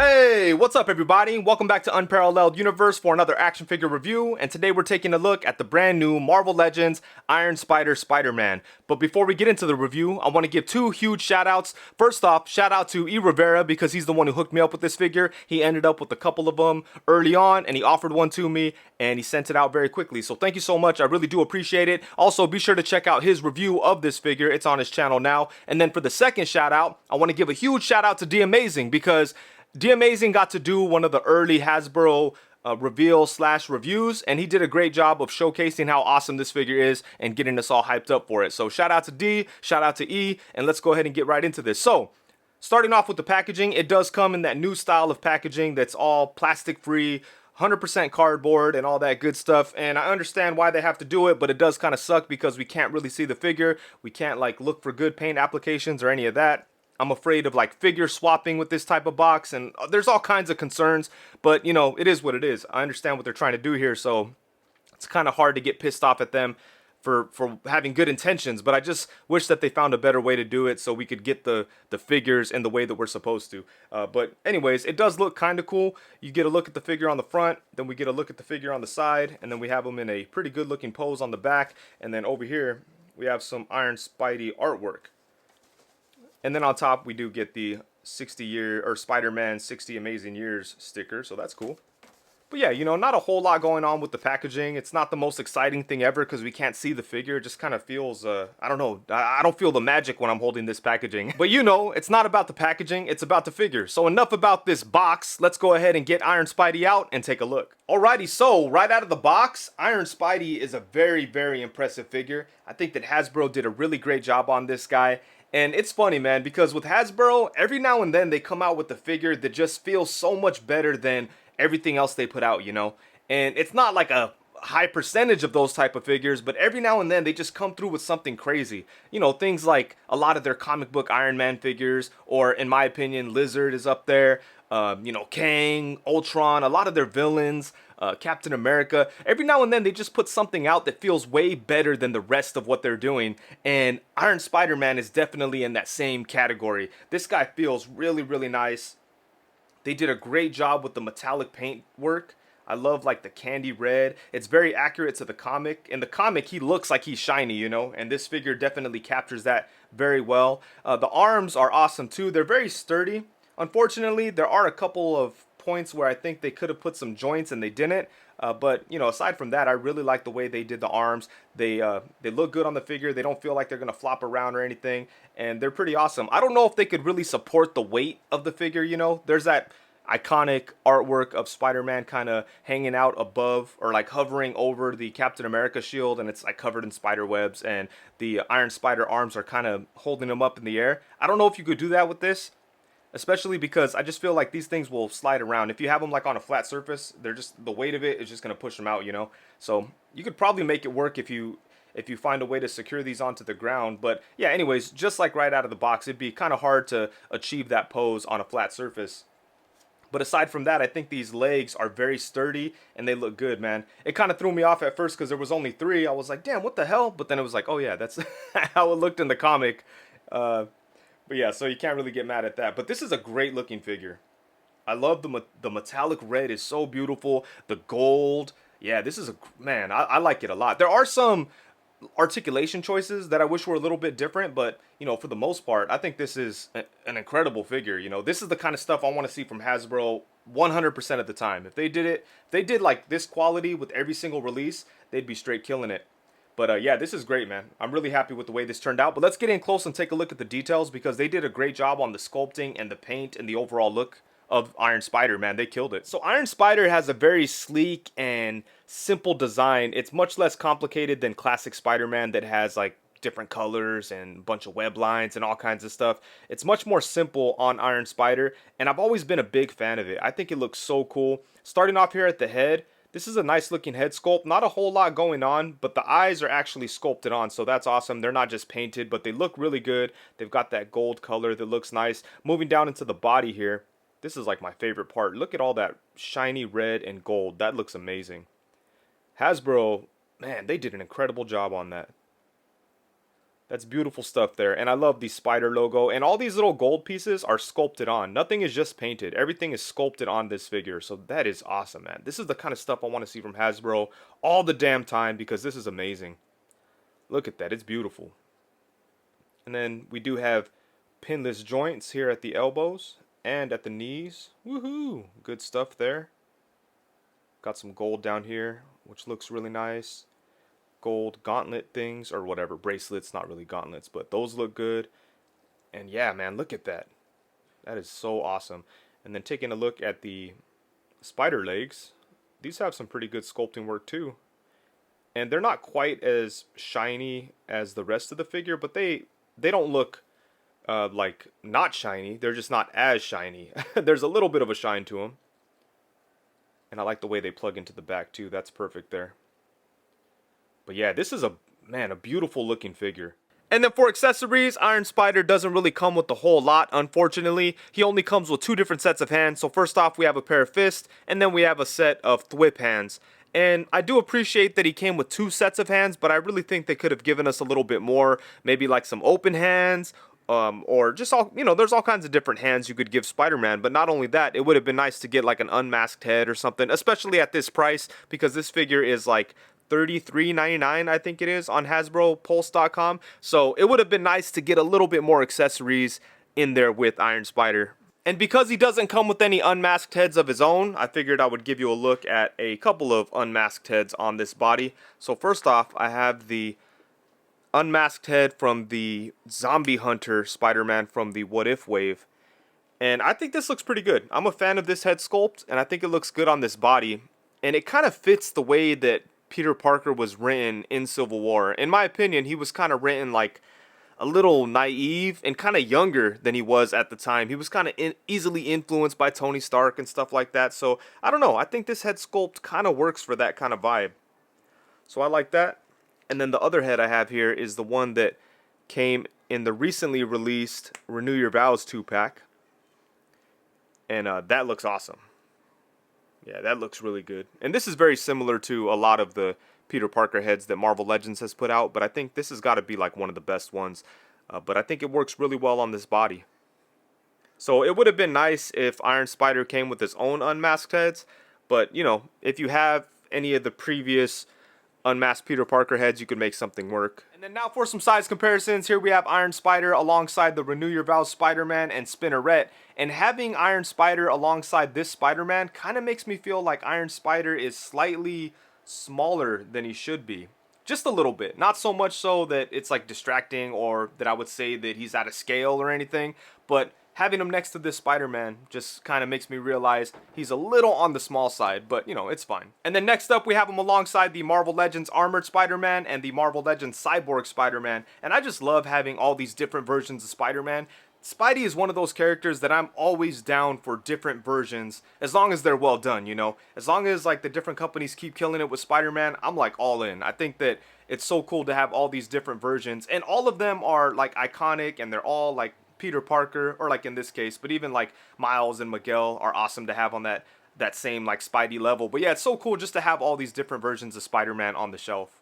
Hey, what's up everybody? Welcome back to Unparalleled Universe for another action figure review, and today we're taking a look at the brand new Marvel Legends Iron Spider Spider-Man. But before we get into the review, I want to give two huge shout outs. First off, shout out to E. Rivera because he's the one who hooked me up with this figure. He ended up with a couple of them early on and he offered one to me and he sent it out very quickly. So thank you so much, I really do appreciate it. Also, be sure to check out his review of this figure. It's on his channel now. And then for the second shout out, I want to give a huge shout out to D Amazing because D Amazing got to do one of the early Hasbro reveal slash reviews, and he did a great job of showcasing how awesome this figure is and getting us all hyped up for it. So shout out to D, shout out to E, and let's go ahead and get right into this. So starting off with the packaging, it does come in that new style of packaging that's all plastic free, 100% cardboard and all that good stuff, and I understand why they have to do it, but it does kind of suck because we can't really see the figure. We can't like look for good paint applications or any of that. I'm afraid of like figure swapping with this type of box, and there's all kinds of concerns, but you know, it is what it is. I understand what they're trying to do here, so it's kind of hard to get pissed off at them for having good intentions, but I just wish that they found a better way to do it so we could get the figures in the way that we're supposed to. But anyways, it does look kind of cool. You get a look at the figure on the front, then we get a look at the figure on the side, and then we have them in a pretty good looking pose on the back, and then over here we have some Iron Spidey artwork. And then on top, we do get the 60-year, or Spider-Man 60 Amazing Years sticker, so that's cool. But yeah, you know, not a whole lot going on with the packaging. It's not the most exciting thing ever because we can't see the figure. It just kind of feels, I don't know, I don't feel the magic when I'm holding this packaging. But you know, it's not about the packaging, it's about the figure. So enough about this box. Let's go ahead and get Iron Spidey out and take a look. Alrighty, so right out of the box, Iron Spidey is a very, very impressive figure. I think that Hasbro did a really great job on this guy. And it's funny, man, because with Hasbro, every now and then they come out with a figure that just feels so much better than everything else they put out, you know? And it's not like a high percentage of those type of figures, but every now and then they just come through with something crazy. You know, things like a lot of their comic book Iron Man figures, or in my opinion, Lizard is up there. You know, Kang, Ultron, a lot of their villains, Captain America. Every now and then they just put something out that feels way better than the rest of what they're doing. And Iron Spider-Man is definitely in that same category. This guy feels really, really nice. They did a great job with the metallic paint work. I love like the candy red. It's very accurate to the comic. In the comic, he looks like he's shiny, you know, and this figure definitely captures that very well. The arms are awesome too. They're very sturdy. Unfortunately, there are a couple of points where I think they could have put some joints and they didn't. But you know, aside from that, I really like the way they did the arms. They look good on the figure. They don't feel like they're gonna flop around or anything, and they're pretty awesome. I don't know if they could really support the weight of the figure. You know, there's that iconic artwork of Spider-Man kind of hanging out above or like hovering over the Captain America shield, and it's like covered in spider webs, and the Iron Spider arms are kind of holding him up in the air. I don't know if you could do that with this. Especially because I just feel like these things will slide around. If you have them like on a flat surface, they're just, the weight of it is just going to push them out, you know. So you could probably make it work if you find a way to secure these onto the ground. But yeah, anyways, just like right out of the box, it'd be kind of hard to achieve that pose on a flat surface. But aside from that, I think these legs are very sturdy and they look good, man. It kind of threw me off at first because there was only 3. I was like, damn, what the hell? But then it was like, oh yeah, that's how it looked in the comic. But yeah, so you can't really get mad at that. But this is a great looking figure. I love the metallic red is so beautiful. The gold. Yeah, this is man, I like it a lot. There are some articulation choices that I wish were a little bit different, but you know, for the most part, I think this is an incredible figure. You know, this is the kind of stuff I want to see from Hasbro 100% of the time. If they did like this quality with every single release, they'd be straight killing it. But yeah, this is great, man. I'm really happy with the way this turned out. But let's get in close and take a look at the details because they did a great job on the sculpting and the paint and the overall look of Iron Spider, man. They killed it. So Iron Spider has a very sleek and simple design. It's much less complicated than classic Spider-Man that has like different colors and a bunch of web lines and all kinds of stuff. It's much more simple on Iron Spider, and I've always been a big fan of it. I think it looks so cool. Starting off here at the head, this is a nice looking head sculpt. Not a whole lot going on, but the eyes are actually sculpted on, so that's awesome. They're not just painted, but they look really good. They've got that gold color that looks nice. Moving down into the body here, this is like my favorite part. Look at all that shiny red and gold. That looks amazing. Hasbro, man, they did an incredible job on that. That's beautiful stuff there. And I love the spider logo. And all these little gold pieces are sculpted on. Nothing is just painted. Everything is sculpted on this figure. So that is awesome, man. This is the kind of stuff I want to see from Hasbro all the damn time because this is amazing. Look at that. It's beautiful. And then we do have pinless joints here at the elbows and at the knees. Woohoo! Good stuff there. Got some gold down here, which looks really nice. Gold gauntlet things or whatever, bracelets, not really gauntlets, but those look good. And yeah, man, look at that. That is so awesome. And then taking a look at the spider legs, these have some pretty good sculpting work too. And they're not quite as shiny as the rest of the figure, but they don't look like not shiny. They're just not as shiny. There's a little bit of a shine to them. And I like the way they plug into the back too. That's perfect there. But yeah, this is a beautiful looking figure. And then for accessories, Iron Spider doesn't really come with a whole lot, unfortunately. He only comes with 2 different sets of hands. So first off, we have a pair of fists, and then we have a set of thwip hands. And I do appreciate that he came with 2 sets of hands, but I really think they could have given us a little bit more. Maybe like some open hands, or just all, there's all kinds of different hands you could give Spider-Man. But not only that, it would have been nice to get like an unmasked head or something, especially at this price, because this figure is like $33.99, I think it is, on HasbroPulse.com. So it would have been nice to get a little bit more accessories in there with Iron Spider. And because he doesn't come with any unmasked heads of his own, I figured I would give you a look at a couple of unmasked heads on this body. So first off, I have the unmasked head from the Zombie Hunter Spider-Man from the What If wave. And I think this looks pretty good. I'm a fan of this head sculpt, and I think it looks good on this body. And it kind of fits the way that Peter Parker was written in Civil War. In my opinion, he was kind of written like a little naive and kind of younger than he was at the time. He was kind of easily influenced by Tony Stark and stuff like that. So I don't know. I think this head sculpt kind of works for that kind of vibe. So I like that. And then the other head I have here is the one that came in the recently released Renew Your Vows 2-pack. And that looks awesome. Yeah, that looks really good. And this is very similar to a lot of the Peter Parker heads that Marvel Legends has put out, but I think this has got to be like one of the best ones. But I think it works really well on this body. So it would have been nice if Iron Spider came with his own unmasked heads, but if you have any of the previous unmasked Peter Parker heads, you could make something work. And then now for some size comparisons, here we have Iron Spider alongside the Renew Your Vows Spider-Man and Spinneret. And having Iron Spider alongside this Spider-Man kind of makes me feel like Iron Spider is slightly smaller than he should be. Just a little bit. Not so much so that it's like distracting or that I would say that he's out of scale or anything, but having him next to this Spider-Man just kind of makes me realize he's a little on the small side, but it's fine. And then next up we have him alongside the Marvel Legends Armored Spider-Man and the Marvel Legends Cyborg Spider-Man. And I just love having all these different versions of Spider-Man. Spidey is one of those characters that I'm always down for different versions as long as they're well done, As long as like the different companies keep killing it with Spider-Man, I'm like all in. I think that it's so cool to have all these different versions, and all of them are like iconic, and they're all like Peter Parker, or like in this case, but even like Miles and Miguel are awesome to have on that same like Spidey level. But yeah, it's so cool just to have all these different versions of Spider-Man on the shelf.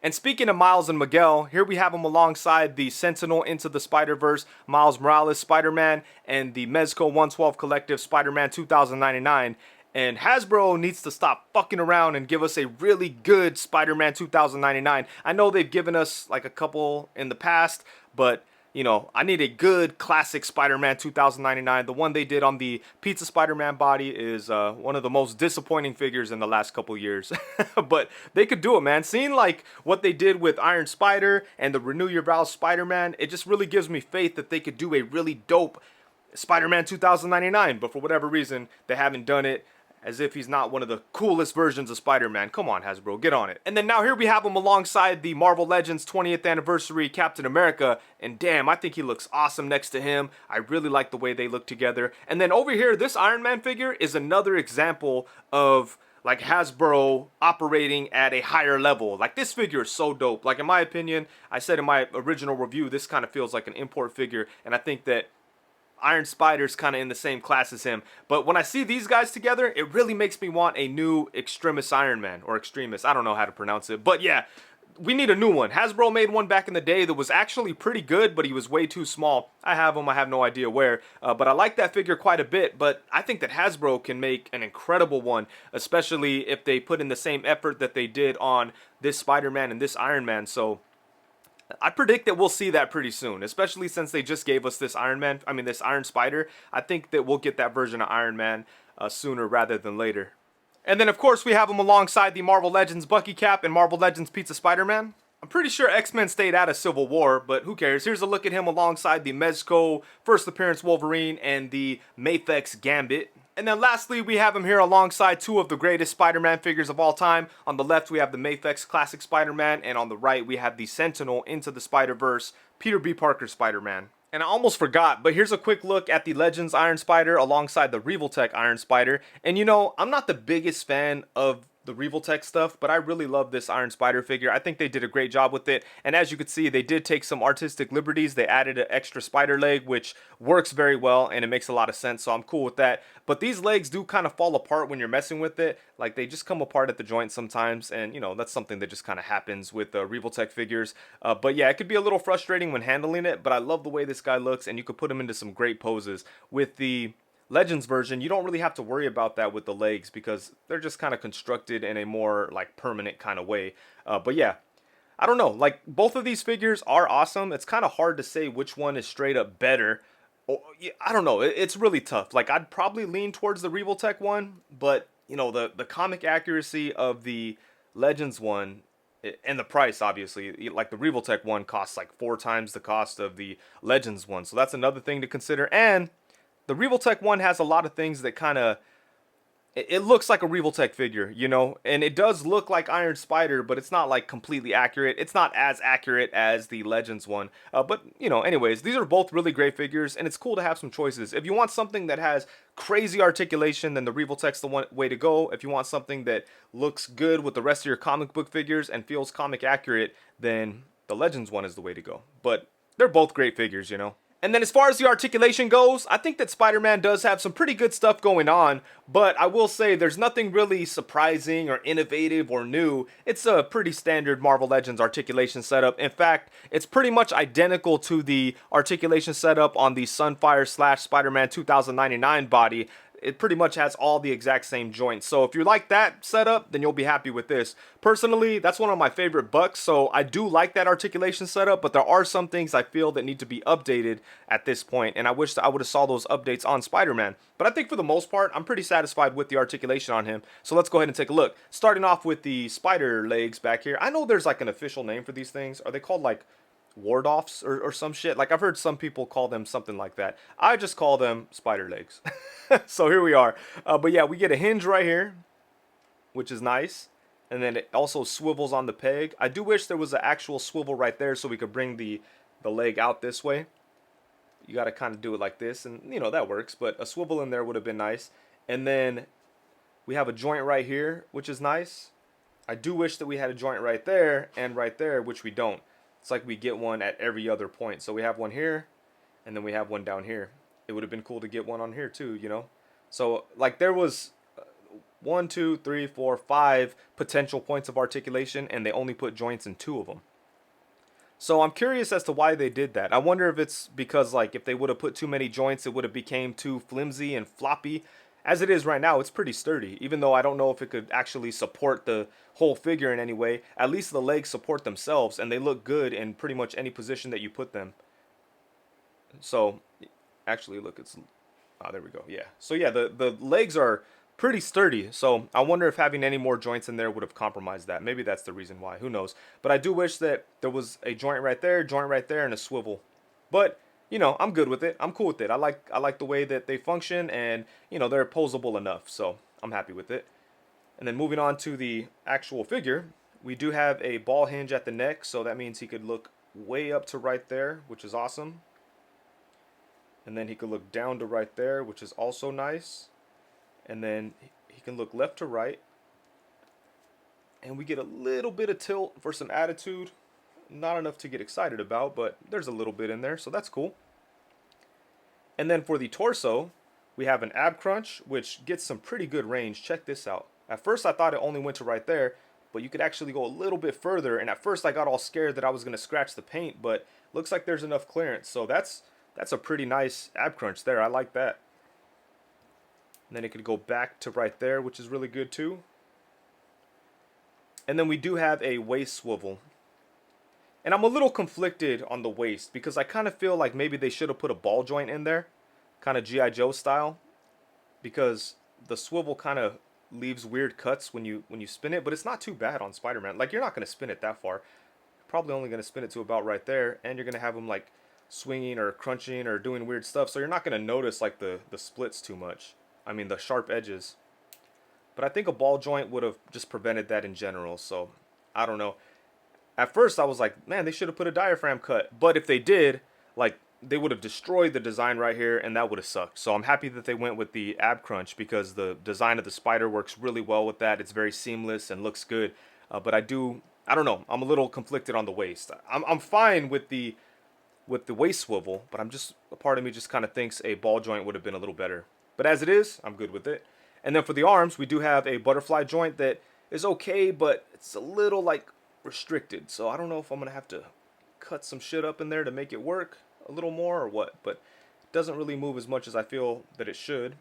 And speaking of Miles and Miguel, here we have them alongside the Sentinel Into the Spider-Verse Miles Morales Spider-Man and the Mezco 112 Collective Spider-Man 2099. And Hasbro needs to stop fucking around and give us a really good Spider-Man 2099. I know they've given us like a couple in the past, but I need a good classic Spider-Man 2099. The one they did on the Pizza Spider-Man body is one of the most disappointing figures in the last couple years. But they could do it, man. Seeing like what they did with Iron Spider and the Renew Your Vows Spider-Man, it just really gives me faith that they could do a really dope Spider-Man 2099. But for whatever reason, they haven't done it. As if he's not one of the coolest versions of Spider-Man. Come on, Hasbro, get on it. And then now here we have him alongside the Marvel Legends 20th Anniversary Captain America. And damn, I think he looks awesome next to him. I really like the way they look together. And then over here, this Iron Man figure is another example of like Hasbro operating at a higher level. Like this figure is so dope. Like in my opinion, I said in my original review, this kind of feels like an import figure. And I think that Iron Spider's kind of in the same class as him. But when I see these guys together, it really makes me want a new Extremis Iron Man, or Extremis, I don't know how to pronounce it. But yeah, we need a new one. Hasbro made one back in the day that was actually pretty good, but he was way too small. I have him. I have no idea where. But I like that figure quite a bit. But I think that Hasbro can make an incredible one, especially if they put in the same effort that they did on this Spider-Man and this Iron Man. So I predict that we'll see that pretty soon, especially since they just gave us this this Iron Spider. I think that we'll get that version of Iron Man sooner rather than later. And then, of course, we have him alongside the Marvel Legends Bucky Cap and Marvel Legends Pizza Spider-Man. I'm pretty sure X-Men stayed out of Civil War, but who cares? Here's a look at him alongside the Mezco First Appearance Wolverine and the Mafex Gambit. And then lastly, we have him here alongside two of the greatest Spider-Man figures of all time. On the left, we have the Mafex Classic Spider-Man, and on the right, we have the Sentinel Into the Spider-Verse Peter B. Parker Spider-Man. And I almost forgot, but here's a quick look at the Legends Iron Spider alongside the Revoltech Iron Spider. And you know, I'm not the biggest fan of the Revoltech stuff, but I really love this Iron Spider figure. I think they did a great job with it. And as you can see, they did take some artistic liberties. They added an extra spider leg, which works very well, and it makes a lot of sense, so I'm cool with that. But these legs do kind of fall apart when you're messing with it. Like, they just come apart at the joint sometimes, and, you know, that's something that just kind of happens with Revoltech figures. But yeah, it could be a little frustrating when handling it, but I love the way this guy looks, and you could put him into some great poses. With the Legends version, you don't really have to worry about that with the legs because they're just kind of constructed in a more like permanent kind of way. But yeah, I don't know, like both of these figures are awesome. It's kind of hard to say which one is straight up better. I don't know, it's really tough. Like, I'd probably lean towards the Revoltech one, but you know, the comic accuracy of the Legends one and the price, obviously, like the Revoltech one costs like 4 times the cost of the Legends one, so that's another thing to consider. And the Revoltech one has a lot of things that kind of, it looks like a Revoltech figure, you know, and it does look like Iron Spider, but it's not like completely accurate. It's not as accurate as the Legends one, but you know, anyways, these are both really great figures, and it's cool to have some choices. If you want something that has crazy articulation, then the Revoltech's the one way to go. If you want something that looks good with the rest of your comic book figures and feels comic accurate, then the Legends one is the way to go. But they're both great figures, you know. And then as far as the articulation goes, I think that Spider-Man does have some pretty good stuff going on, but I will say there's nothing really surprising or innovative or new. It's a pretty standard Marvel Legends articulation setup. In fact, it's pretty much identical to the articulation setup on the Sunfire / Spider-Man 2099 body. It pretty much has all the exact same joints. So if you like that setup, then you'll be happy with this. Personally, that's one of my favorite bucks, so I do like that articulation setup, but there are some things I feel that need to be updated at this point, and I wish that I would have saw those updates on Spider-Man. But I think for the most part, I'm pretty satisfied with the articulation on him. So let's go ahead and take a look. Starting off with the spider legs back here. I know there's like an official name for these things. Are they called like ward-offs or some shit? Like, I've heard some people call them something like that. I just call them spider legs. So here we are. But yeah, we get a hinge right here, which is nice. And then it also swivels on the peg. I do wish there was an actual swivel right there so we could bring the leg out this way. You got to kind of do it like this, and you know, that works, but a swivel in there would have been nice. And then we have a joint right here, which is nice. I do wish that we had a joint right there and right there, which we don't. It's like we get one at every other point. So we have one here, and then we have one down here. It would have been cool to get one on here too, you know? So, like, there was 1, 2, 3, 4, 5 potential points of articulation, and they only put joints in 2 of them. So I'm curious as to why they did that. I wonder if it's because, like, if they would have put too many joints, it would have became too flimsy and floppy. As it is right now, it's pretty sturdy, even though I don't know if it could actually support the whole figure in any way. At least the legs support themselves, and they look good in pretty much any position that you put them. So, actually, look, it's... Ah, there we go, yeah. So yeah, the legs are pretty sturdy, so I wonder if having any more joints in there would have compromised that. Maybe that's the reason why, who knows. But I do wish that there was a joint right there, and a swivel. But you know, I'm good with it. I'm cool with it. I like the way that they function, and you know, they're posable enough, so I'm happy with it. And then moving on to the actual figure, we do have a ball hinge at the neck, so that means he could look way up to right there, which is awesome. And then he could look down to right there, which is also nice. And then he can look left to right. And we get a little bit of tilt for some attitude. Not enough to get excited about, but there's a little bit in there, so that's cool. And then for the torso, we have an ab crunch, which gets some pretty good range. Check this out. At first I thought it only went to right there, but you could actually go a little bit further. And at first I got all scared that I was going to scratch the paint, but looks like there's enough clearance. So that's a pretty nice ab crunch there. I like that. And then it could go back to right there, which is really good too. And then we do have a waist swivel. And I'm a little conflicted on the waist because I kind of feel like maybe they should have put a ball joint in there, kind of G.I. Joe style, because the swivel kind of leaves weird cuts when you spin it, but it's not too bad on Spider-Man. Like, you're not going to spin it that far. You're probably only going to spin it to about right there, and you're going to have him like swinging or crunching or doing weird stuff, so you're not going to notice like the splits too much. I mean, the sharp edges. But I think a ball joint would have just prevented that in general, so I don't know. At first I was like, man, they should have put a diaphragm cut, but if they did, like, they would have destroyed the design right here, and that would have sucked. So I'm happy that they went with the ab crunch because the design of the spider works really well with that. It's very seamless and looks good. But I don't know. I'm a little conflicted on the waist. I'm fine with the waist swivel, but a part of me just kind of thinks a ball joint would have been a little better. But as it is, I'm good with it. And then for the arms, we do have a butterfly joint that is okay, but it's a little like restricted. So I don't know if I'm gonna have to cut some shit up in there to make it work a little more or what, but it doesn't really move as much as I feel that it should.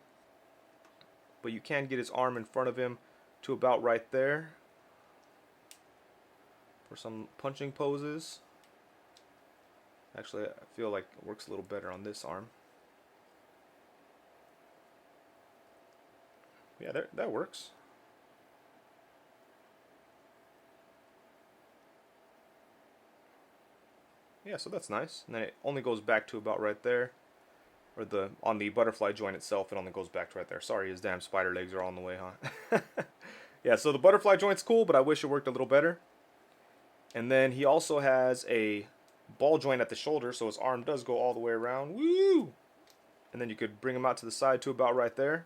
But you can get his arm in front of him to about right there for some punching poses. Actually, I feel like it works a little better on this arm. Yeah, that works. Yeah, so that's nice. And then it only goes back to about right there. Or on the butterfly joint itself, it only goes back to right there. Sorry, his damn spider legs are all in the way, huh? Yeah, so the butterfly joint's cool, but I wish it worked a little better. And then he also has a ball joint at the shoulder, so his arm does go all the way around. Woo! And then you could bring him out to the side to about right there.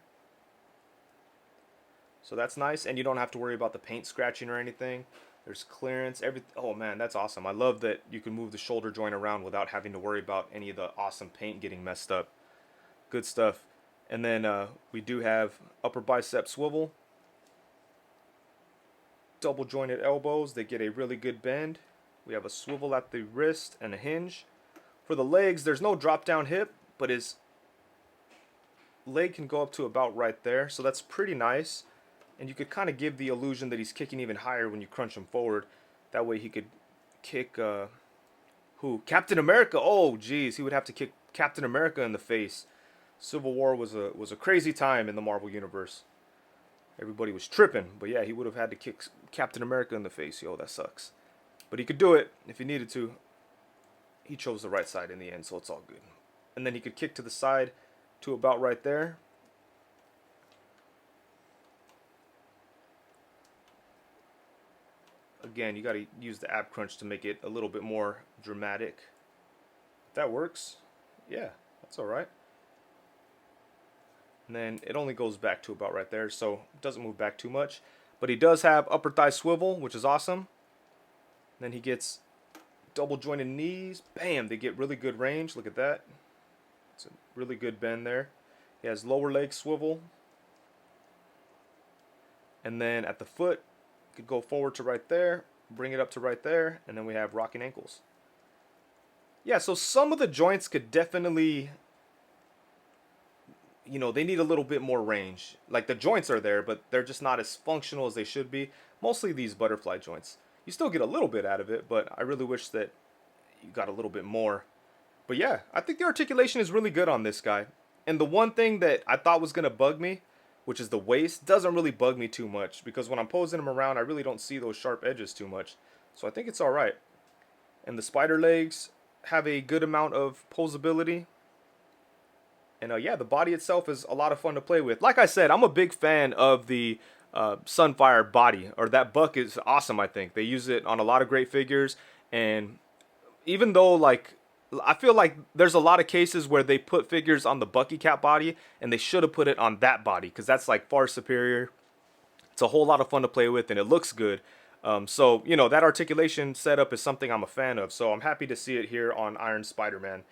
So that's nice, and you don't have to worry about the paint scratching or anything. There's clearance, oh man, that's awesome. I love that you can move the shoulder joint around without having to worry about any of the awesome paint getting messed up. Good stuff. And then we do have upper bicep swivel. Double jointed elbows, they get a really good bend. We have a swivel at the wrist and a hinge. For the legs, there's no drop down hip, but his leg can go up to about right there, so that's pretty nice. And you could kind of give the illusion that he's kicking even higher when you crunch him forward. That way he could kick, Captain America. Oh, geez, he would have to kick Captain America in the face. Civil War was a crazy time in the Marvel Universe. Everybody was tripping, but yeah, he would have had to kick Captain America in the face. Yo, that sucks. But he could do it if he needed to. He chose the right side in the end, so it's all good. And then he could kick to the side to about right there. Again, you got to use the ab crunch to make it a little bit more dramatic. If that works, yeah, that's all right. And then it only goes back to about right there, so it doesn't move back too much. But he does have upper thigh swivel, which is awesome. And then he gets double jointed knees. Bam, they get really good range. Look at that. It's a really good bend there. He has lower leg swivel. And then at the foot, could go forward to right there, bring it up to right there, and then we have rocking ankles. Yeah, so some of the joints could definitely, they need a little bit more range. Like, the joints are there, but they're just not as functional as they should be. Mostly these butterfly joints. You still get a little bit out of it, but I really wish that you got a little bit more. But yeah, I think the articulation is really good on this guy. And the one thing that I thought was going to bug me, which is the waist, doesn't really bug me too much because when I'm posing him around, I really don't see those sharp edges too much. So I think it's alright. And the spider legs have a good amount of posability. And yeah, the body itself is a lot of fun to play with. Like I said, I'm a big fan of the Sunfire body, or that buck is awesome, I think. They use it on a lot of great figures, and even though, like, I feel like there's a lot of cases where they put figures on the Bucky Cat body, and they should have put it on that body, because that's, like, far superior. It's a whole lot of fun to play with, and it looks good. So, that articulation setup is something I'm a fan of, so I'm happy to see it here on Iron Spider-Man.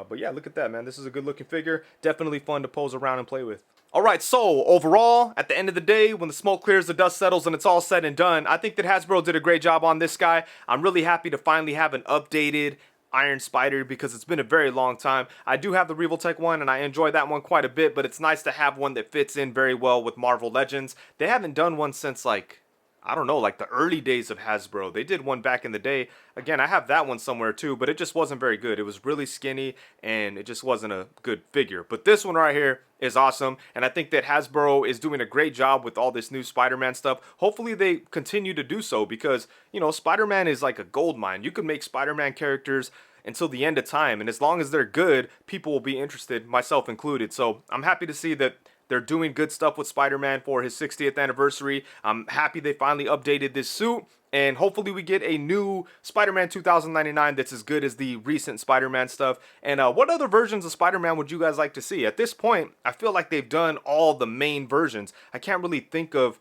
But yeah, look at that, man. This is a good-looking figure. Definitely fun to pose around and play with. Alright, so overall, at the end of the day, when the smoke clears, the dust settles, and it's all said and done, I think that Hasbro did a great job on this guy. I'm really happy to finally have an updated Iron Spider because it's been a very long time. I do have the Revoltech one and I enjoy that one quite a bit, but it's nice to have one that fits in very well with Marvel Legends. They haven't done one since like, I don't know, like the early days of Hasbro. They did one back in the day. Again, I have that one somewhere too, but it just wasn't very good. It was really skinny and it just wasn't a good figure. But this one right here is awesome, and I think that Hasbro is doing a great job with all this new Spider-Man stuff. Hopefully they continue to do so because, you know, Spider-Man is like a gold mine. You can make Spider-Man characters until the end of time, and as long as they're good, people will be interested, myself included. So I'm happy to see that they're doing good stuff with Spider-Man for his 60th anniversary. I'm happy they finally updated this suit, and hopefully we get a new Spider-Man 2099 that's as good as the recent Spider-Man stuff. And what other versions of Spider-Man would you guys like to see? At this point, I feel like they've done all the main versions. I can't really think of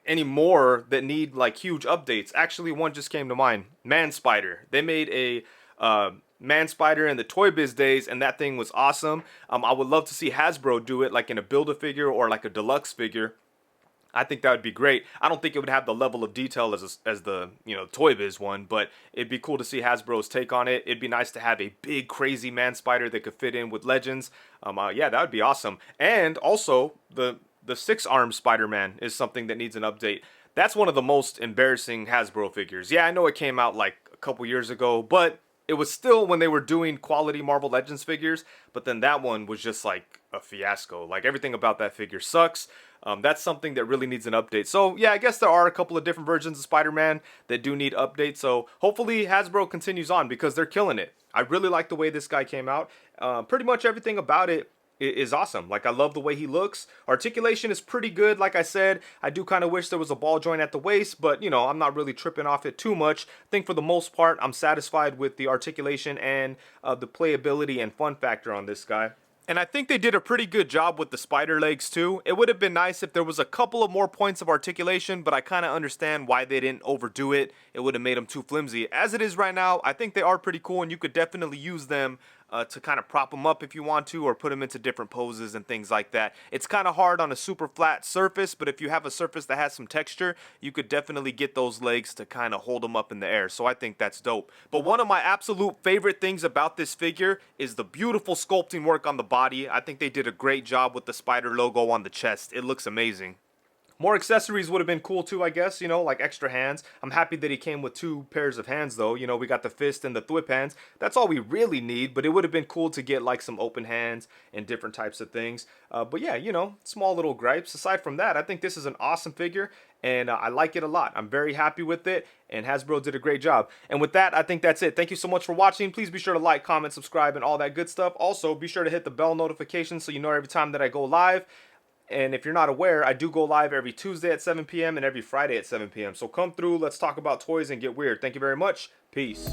any more that need like huge updates. Actually, one just came to mind. Man Spider. They made a Man Spider in the Toy Biz days, and that thing was awesome. I would love to see Hasbro do it like in a Build-A-Figure or like a deluxe figure. I think that would be great. I don't think it would have the level of detail as the, you know, Toy Biz one, but it'd be cool to see Hasbro's take on it. It'd be nice to have a big, crazy Man Spider that could fit in with Legends. Yeah, that would be awesome. And also, the 6-arm Spider-Man is something that needs an update. That's one of the most embarrassing Hasbro figures. Yeah, I know it came out like a couple years ago, but it was still when they were doing quality Marvel Legends figures, but then that one was just like a fiasco. Like everything about that figure sucks. That's something that really needs an update. So yeah, I guess there are a couple of different versions of Spider-Man that do need updates. So hopefully Hasbro continues on because they're killing it. I really like the way this guy came out. Pretty much everything about it is awesome. Like, I love the way he looks. Articulation is pretty good. Like I said, I do kind of wish there was a ball joint at the waist, but you know, I'm not really tripping off it too much. I think for the most part, I'm satisfied with the articulation and the playability and fun factor on this guy. And I think they did a pretty good job with the spider legs too. It would have been nice if there was a couple of more points of articulation, but I kind of understand why they didn't overdo it. It would have made them too flimsy. As it is right now, I think they are pretty cool, and you could definitely use them to kind of prop them up if you want to, or put them into different poses and things like that. It's kind of hard on a super flat surface, but if you have a surface that has some texture, you could definitely get those legs to kind of hold them up in the air. So I think that's dope. But one of my absolute favorite things about this figure is the beautiful sculpting work on the body. I think they did a great job with the spider logo on the chest. It looks amazing. More accessories would have been cool too, I guess, you know, like extra hands. I'm happy that he came with 2 pairs of hands though. You know, we got the fist and the thwip hands. That's all we really need, but it would have been cool to get like some open hands and different types of things. But yeah, you know, small little gripes. Aside from that, I think this is an awesome figure, and I like it a lot. I'm very happy with it, and Hasbro did a great job. And with that, I think that's it. Thank you so much for watching. Please be sure to like, comment, subscribe, and all that good stuff. Also, be sure to hit the bell notification so you know every time that I go live. And if you're not aware, I do go live every Tuesday at 7 p.m. and every Friday at 7 p.m. So come through, let's talk about toys and get weird. Thank you very much. Peace.